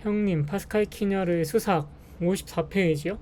형님, 파스칼 키냐르의 수사학 54페이지요?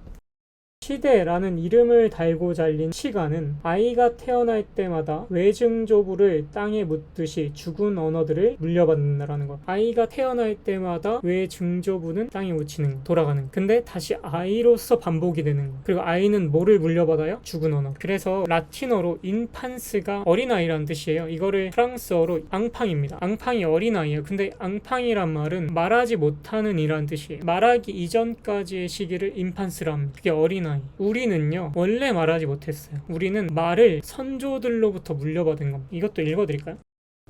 시대라는 이름을 달고 잘린 시간은 아이가 태어날 때마다 외증조부를 땅에 묻듯이 죽은 언어들을 물려받는다라는 것. 아이가 태어날 때마다 외증조부는 땅에 묻히는 것, 돌아가는 것. 근데 다시 아이로서 반복이 되는 것. 그리고 아이는 뭐를 물려받아요? 죽은 언어. 그래서 라틴어로 인판스가 어린아이라는 뜻이에요. 이거를 프랑스어로 앙팡입니다. 앙팡이 어린아이예요. 근데 앙팡이란 말은 말하지 못하는 이라는 뜻이에요. 말하기 이전까지의 시기를 인판스라 합니다. 그게 어린아이. 우리는요 원래 말하지 못했어요. 우리는 말을 선조들로부터 물려받은 겁니다. 이것도 읽어드릴까요?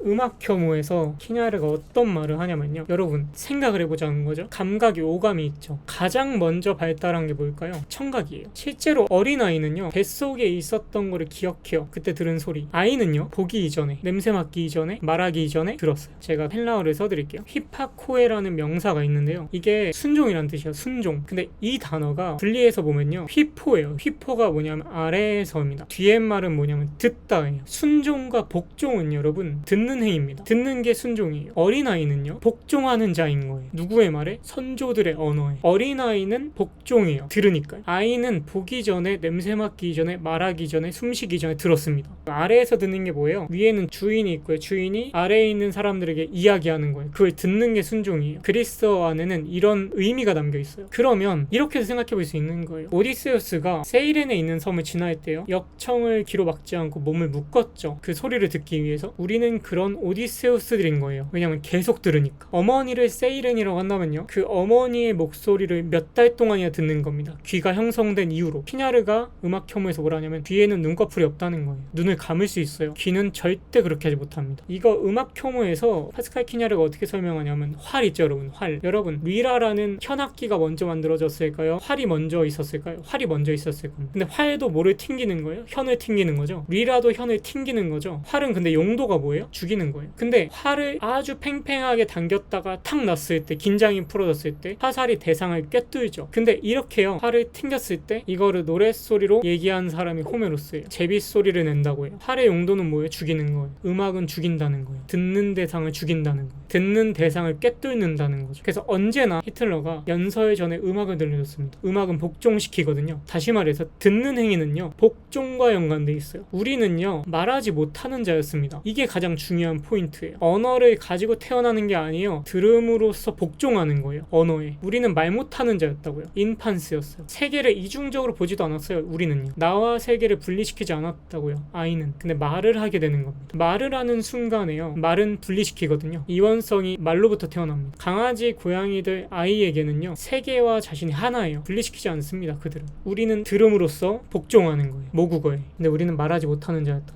음악 혐오에서 키냐르가 어떤 말을 하냐면요, 여러분 생각을 해보자는 거죠. 감각이 오감이 있죠. 가장 먼저 발달한 게 뭘까요? 청각이에요. 실제로 어린아이는요 뱃속에 있었던 거를 기억해요. 그때 들은 소리. 아이는요 보기 이전에, 냄새 맡기 이전에, 말하기 이전에 들었어요. 제가 헬라어를 써드릴게요. 휘파코에라는 명사가 있는데요, 이게 순종이란 뜻이에요. 순종. 근데 이 단어가 분리해서 보면요 휘포예요. 휘포가 뭐냐면 아래에서입니다. 뒤에 말은 뭐냐면 듣다예요. 순종과 복종은 여러분 듣는 행위입니다. 듣는 게 순종이에요. 어린아이는요 복종하는 자인 거예요. 누구의 말에? 선조들의 언어에. 어린아이는 복종이에요. 들으니까요. 아이는 보기 전에, 냄새 맡기 전에, 말하기 전에, 숨쉬기 전에 들었습니다. 아래에서 듣는 게 뭐예요? 위에는 주인이 있고요. 주인이 아래에 있는 사람들에게 이야기하는 거예요. 그걸 듣는 게 순종이에요. 그리스어 안에는 이런 의미가 담겨 있어요. 그러면 이렇게도 생각해 볼 수 있는 거예요. 오디세우스가 세이렌에 있는 섬을 지나했대요. 역청을 기로 막지 않고 몸을 묶었죠. 그 소리를 듣기 위해서. 우리는 그런 오디세우스들인 거예요. 왜냐면 계속 들으니까. 어머니를 세이렌이라고 한다면요, 그 어머니의 목소리를 몇 달 동안이나 듣는 겁니다. 귀가 형성된 이후로. 키냐르가 음악 혐오에서 뭐라 하냐면 귀에는 눈꺼풀이 없다는 거예요. 눈을 감을 수 있어요. 귀는 절대 그렇게 하지 못합니다. 이거 음악 혐오에서 파스칼 키냐르가 어떻게 설명하냐면 활 있죠 여러분. 활. 여러분 리라라는 현악기가 먼저 만들어졌을까요? 활이 먼저 있었을까요? 활이 먼저 있었을 겁니다. 근데 활도 뭐를 튕기는 거예요? 현을 튕기는 거죠. 리라도 현을 튕기는 거죠. 활은 근데 용도가 뭐예요? 죽이는 거예요. 근데 활을 아주 팽팽하게 당겼다가 탁 놨을 때, 긴장이 풀어졌을 때 화살이 대상을 꿰뚫죠. 근데 이렇게요 활을 튕겼을 때 이거를 노랫소리로 얘기한 사람이 호메로스예요. 제빗소리를 낸다고 해요. 활의 용도는 뭐예요? 죽이는 거예요. 음악은 죽인다는 거예요. 듣는 대상을 죽인다는 거예요. 듣는 대상을 꿰뚫는다는 거죠. 그래서 언제나 히틀러가 연설 전에 음악을 들려줬습니다. 음악은 복종시키거든요. 다시 말해서 듣는 행위는요 복종과 연관돼 있어요. 우리는요 말하지 못하는 자였습니다. 이게 가장 중요한 포인트예요. 언어를 가지고 태어나는 게 아니에요. 들음으로써 복종하는 거예요. 언어에. 우리는 말 못하는 자였다고요. 인판스였어요. 세계를 이중적으로 보지도 않았어요. 우리는요. 나와 세계를 분리시키지 않았다고요. 아이는. 근데 말을 하게 되는 겁니다. 말을 하는 순간에요 말은 분리시키거든요. 이원성이 말로부터 태어납니다. 강아지, 고양이들, 아이에게는요 세계와 자신이 하나예요. 분리시키지 않습니다. 그들은. 우리는 들음으로써 복종하는 거예요. 모국어에. 근데 우리는 말하지 못하는 자였다.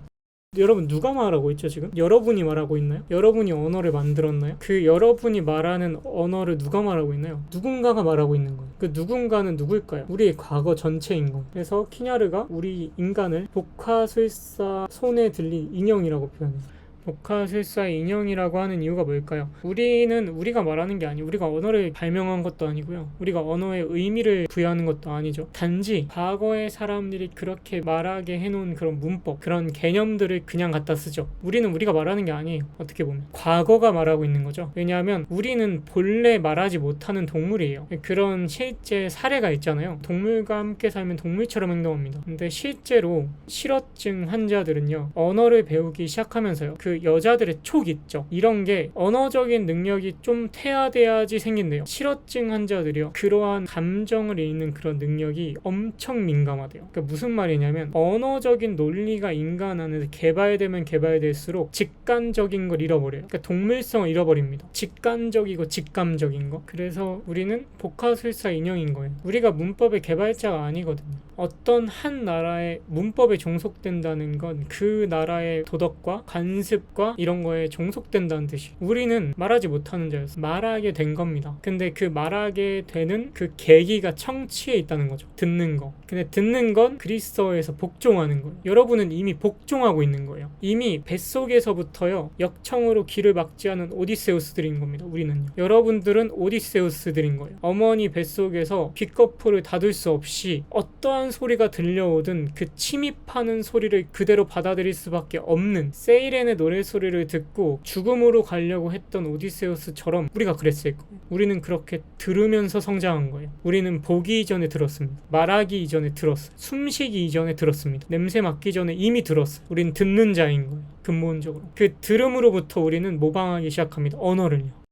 여러분 누가 말하고 있죠 지금? 여러분이 말하고 있나요? 여러분이 언어를 만들었나요? 그 여러분이 말하는 언어를 누가 말하고 있나요? 누군가가 말하고 있는 거예요. 그 누군가는 누구일까요? 우리의 과거 전체인 거예요. 그래서 키냐르가 우리 인간을 복화술사 손에 들린 인형이라고 표현해요. 복화술사의 인형이라고 하는 이유가 뭘까요? 우리는 우리가 말하는 게 아니고 우리가 언어를 발명한 것도 아니고요. 우리가 언어에 의미를 부여하는 것도 아니죠. 단지 과거의 사람들이 그렇게 말하게 해놓은 그런 문법, 그런 개념들을 그냥 갖다 쓰죠. 우리는 우리가 말하는 게 아니에요. 어떻게 보면 과거가 말하고 있는 거죠. 왜냐하면 우리는 본래 말하지 못하는 동물이에요. 그런 실제 사례가 있잖아요. 동물과 함께 살면 동물처럼 행동합니다. 근데 실제로 실어증 환자들은요 언어를 배우기 시작하면서요 그 여자들의 촉 있죠. 이런 게 언어적인 능력이 좀 퇴화돼야지 생긴대요. 실어증 환자들이요 그러한 감정을 읽는 그런 능력이 엄청 민감하대요. 그러니까 무슨 말이냐면 언어적인 논리가 인간 안에서 개발되면 개발될수록 직관적인 걸 잃어버려요. 그러니까 동물성을 잃어버립니다. 직관적이고 직감적인 거. 그래서 우리는 복화술사 인형인 거예요. 우리가 문법의 개발자가 아니거든요. 어떤 한 나라의 문법에 종속된다는 건 그 나라의 도덕과 관습과 이런 거에 종속된다는 뜻이. 우리는 말하지 못하는 자였어. 말하게 된 겁니다. 근데 그 말하게 되는 그 계기가 청취에 있다는 거죠. 듣는 거. 근데 듣는 건 그리스어에서 복종하는 거예요. 여러분은 이미 복종하고 있는 거예요. 이미 뱃속에서부터요 역청으로 귀를 막지 않은 오디세우스들인 겁니다. 우리는요. 여러분들은 오디세우스들인 거예요. 어머니 뱃속에서 귓거풀을 닫을 수 없이 어떠한 소리가 들려오든 그 침입하는 소리를 그대로 받아들일 수밖에 없는 세이렌의 노래 노랫소리를 듣고 죽음으로 가려고 했던 오디세우스처럼 우리가 그랬을 거예요. 우리는 그렇게 들으면서 성장한 거예요. 우리는 보기 이전에 들었습니다. 말하기 이전에 들었어요. 숨쉬기 이전에 들었습니다. 냄새 맡기 전에 이미 들었어요. 우리는 듣는 자인 거예요. 근본적으로. 그 들음으로부터 우리는 모방하기 시작합니다. 언어를요.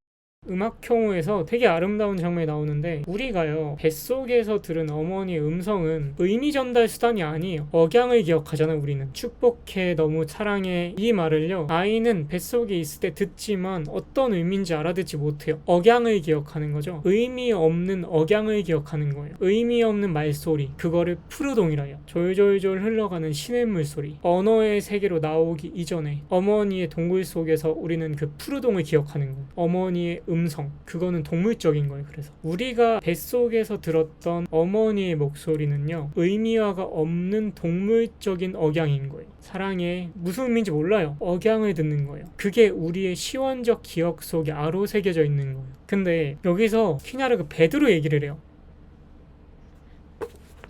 음악 혐오에서 되게 아름다운 장면이 나오는데 우리가요 뱃속에서 들은 어머니의 음성은 의미 전달 수단이 아니에요. 억양을 기억하잖아요. 우리는 축복해, 너무 사랑해, 이 말을요 아이는 뱃속에 있을 때 듣지만 어떤 의미인지 알아듣지 못해요. 억양을 기억하는 거죠. 의미 없는 억양을 기억하는 거예요. 의미 없는 말소리, 그거를 푸르동이라 해요. 졸졸졸 흘러가는 시냇물 소리. 언어의 세계로 나오기 이전에 어머니의 동굴 속에서 우리는 그 푸르동을 기억하는 거예요. 어머니의 음성, 그거는 동물적인 거예요. 그래서 우리가 뱃속에서 들었던 어머니의 목소리는요 의미화가 없는 동물적인 억양인 거예요. 사랑해, 무슨 의미인지 몰라요. 억양을 듣는 거예요. 그게 우리의 시원적 기억 속에 아로새겨져 있는 거예요. 근데 여기서 키냐르가 베드로 얘기를 해요.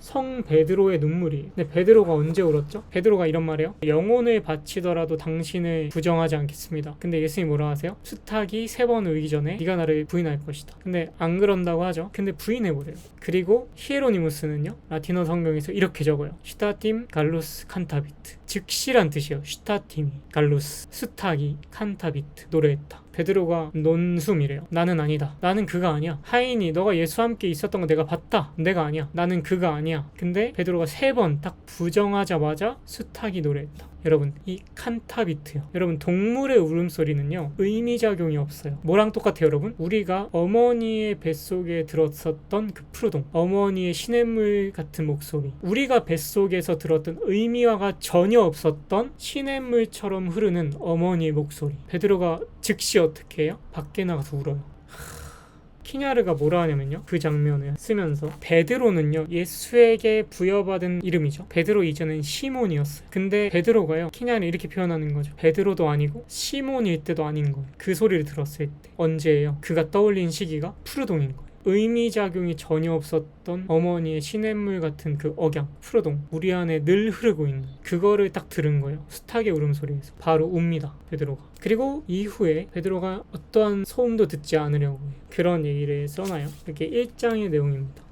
성 베드로의 눈물이. 근데 베드로가 언제 울었죠? 베드로가 이런 말이에요. 영혼을 바치더라도 당신을 부정하지 않겠습니다. 근데 예수님이 뭐라 하세요? 수탉이 3번 울기 전에 네가 나를 부인할 것이다. 근데 안 그런다고 하죠. 근데 부인해버려요. 그리고 히에로니무스는요 라틴어 성경에서 이렇게 적어요. 슈타팀 갈루스 칸타비트. 즉시란 뜻이에요. 슈타팀이 갈루스, 수탉이 칸타비트 노래했다. 베드로가 논숨이래요. 나는 아니다. 나는 그가 아니야. 하인이 너가 예수와 함께 있었던 거 내가 봤다. 내가 아니야. 나는 그가 아니야. 근데 베드로가 3번 딱 부정하자마자 수탉이 노래했다. 여러분, 이 칸타비트요. 여러분, 동물의 울음소리는요 의미작용이 없어요. 뭐랑 똑같아요 여러분? 우리가 어머니의 뱃속에 들었었던 그 푸르동, 어머니의 시냇물 같은 목소리, 우리가 뱃속에서 들었던 의미화가 전혀 없었던 시냇물처럼 흐르는 어머니의 목소리. 베드로가 즉시 어떻게 해요? 밖에 나가서 울어요. 키냐르가 뭐라 하냐면요, 그 장면을 쓰면서 베드로는요 예수에게 부여받은 이름이죠. 베드로 이전엔 시몬이었어요. 근데 베드로가요 키냐르 이렇게 표현하는 거죠. 베드로도 아니고 시몬일 때도 아닌 거예요. 그 소리를 들었을 때. 언제예요? 그가 떠올린 시기가 푸르동인 거예요. 의미작용이 전혀 없었던 어머니의 시냇물 같은 그 억양, 푸르동, 우리 안에 늘 흐르고 있는 그거를 딱 들은 거예요. 수탉의 울음소리에서 바로 웁니다, 베드로가. 그리고 이후에 베드로가 어떠한 소음도 듣지 않으려고 해요. 그런 얘기를 써놔요. 이렇게 1장의 내용입니다.